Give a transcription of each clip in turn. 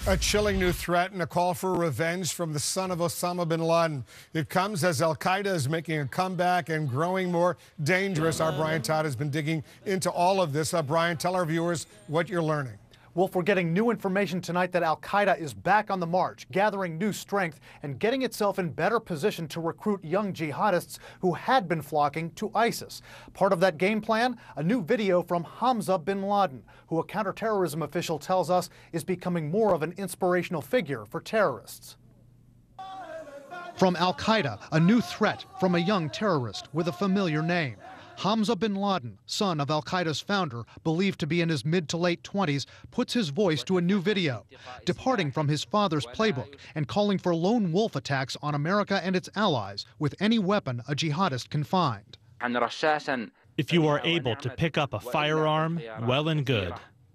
A chilling new threat and a call for revenge from the son of Osama bin Laden. It comes as Al-Qaeda is making a comeback and growing more dangerous. Our Brian Todd has been digging into all of this. Brian, tell our viewers what you're learning. Wolf, we're getting new information tonight that Al-Qaeda is back on the march, gathering new strength and getting itself in better position to recruit young jihadists who had been flocking to ISIS. Part of that game plan, a new video from Hamza bin Laden, who a counterterrorism official tells us is becoming more of an inspirational figure for terrorists. From Al-Qaeda, a new threat from a young terrorist with a familiar name. Hamza bin Laden, son of Al-Qaeda's founder, believed to be in his mid to late 20s, puts his voice to a new video, departing from his father's playbook and calling for lone wolf attacks on America and its allies with any weapon a jihadist can find. If you are able to pick up a firearm, well and good.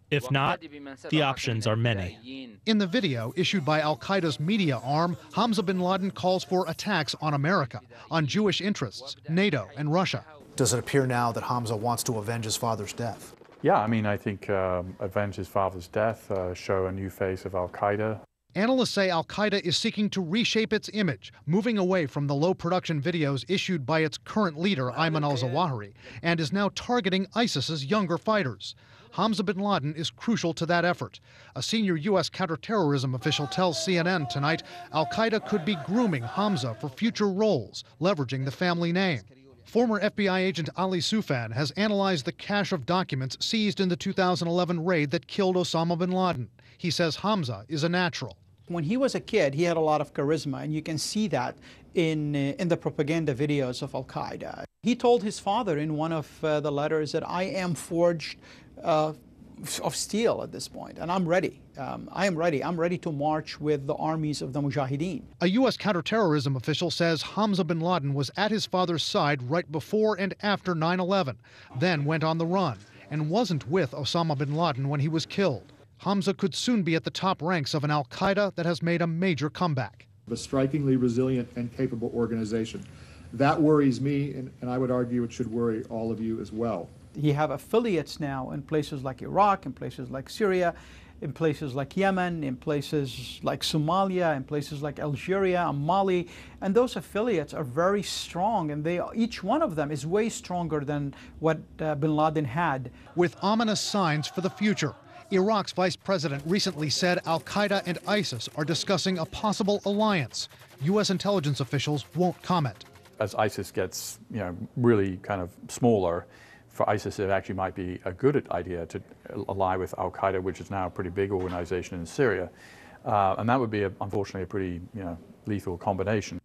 If not, the options are many. In the video issued by Al-Qaeda's media arm, Hamza bin Laden calls for attacks on America, on Jewish interests, NATO, and Russia. Does it appear now that Hamza wants to avenge his father's death? Yeah, I mean, I think avenge his father's death, show a new face of Al-Qaeda. Analysts say Al-Qaeda is seeking to reshape its image, moving away from the low-production videos issued by its current leader, Ayman al-Zawahiri, and is now targeting ISIS's younger fighters. Hamza bin Laden is crucial to that effort. A senior U.S. counterterrorism official tells CNN tonight Al-Qaeda could be grooming Hamza for future roles, leveraging the family name. Former FBI agent Ali Soufan has analyzed the cache of documents seized in the 2011 raid that killed Osama bin Laden. He says Hamza is a natural. When he was a kid, he had a lot of charisma, and you can see that in the propaganda videos of Al-Qaeda. He told his father in one of the letters that I am forged of steel at this point, and I'm ready. I am ready. I'm ready to march with the armies of the Mujahideen. A U.S. counterterrorism official says Hamza bin Laden was at his father's side right before and after 9/11, then went on the run, and wasn't with Osama bin Laden when he was killed. Hamza could soon be at the top ranks of an Al-Qaeda that has made a major comeback. A strikingly resilient and capable organization. That worries me, and I would argue it should worry all of you as well. You have affiliates now in places like Iraq, in places like Syria, in places like Yemen, in places like Somalia, in places like Algeria and Mali. And those affiliates are very strong, and each one of them is way stronger than what bin Laden had. With ominous signs for the future. Iraq's vice president recently said Al-Qaeda and ISIS are discussing a possible alliance. U.S. intelligence officials won't comment. As ISIS gets, really kind of smaller, for ISIS it actually might be a good idea to ally with Al-Qaeda, which is now a pretty big organization in Syria. And that would be, unfortunately, a pretty lethal combination.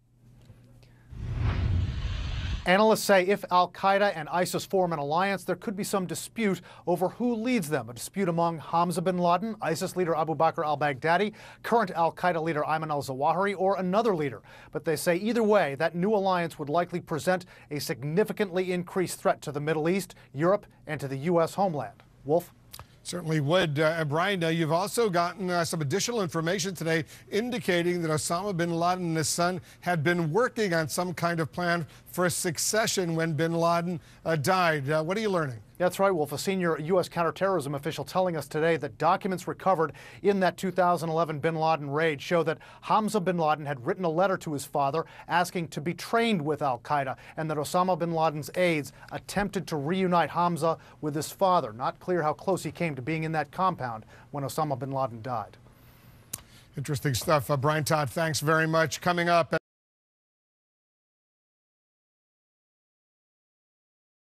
Analysts say if Al-Qaeda and ISIS form an alliance, there could be some dispute over who leads them. A dispute among Hamza bin Laden, ISIS leader Abu Bakr al-Baghdadi, current Al-Qaeda leader Ayman al-Zawahiri, or another leader. But they say either way, that new alliance would likely present a significantly increased threat to the Middle East, Europe, and to the U.S. homeland. Wolf? Certainly would. Brian, you've also gotten some additional information today indicating that Osama bin Laden and his son had been working on some kind of plan for a succession when bin Laden died. What are you learning? That's right, Wolf. A senior U.S. counterterrorism official telling us today that documents recovered in that 2011 bin Laden raid show that Hamza bin Laden had written a letter to his father asking to be trained with Al-Qaeda, and that Osama bin Laden's aides attempted to reunite Hamza with his father. Not clear how close he came to being in that compound when Osama bin Laden died. Interesting stuff. Brian Todd, thanks very much. Coming up.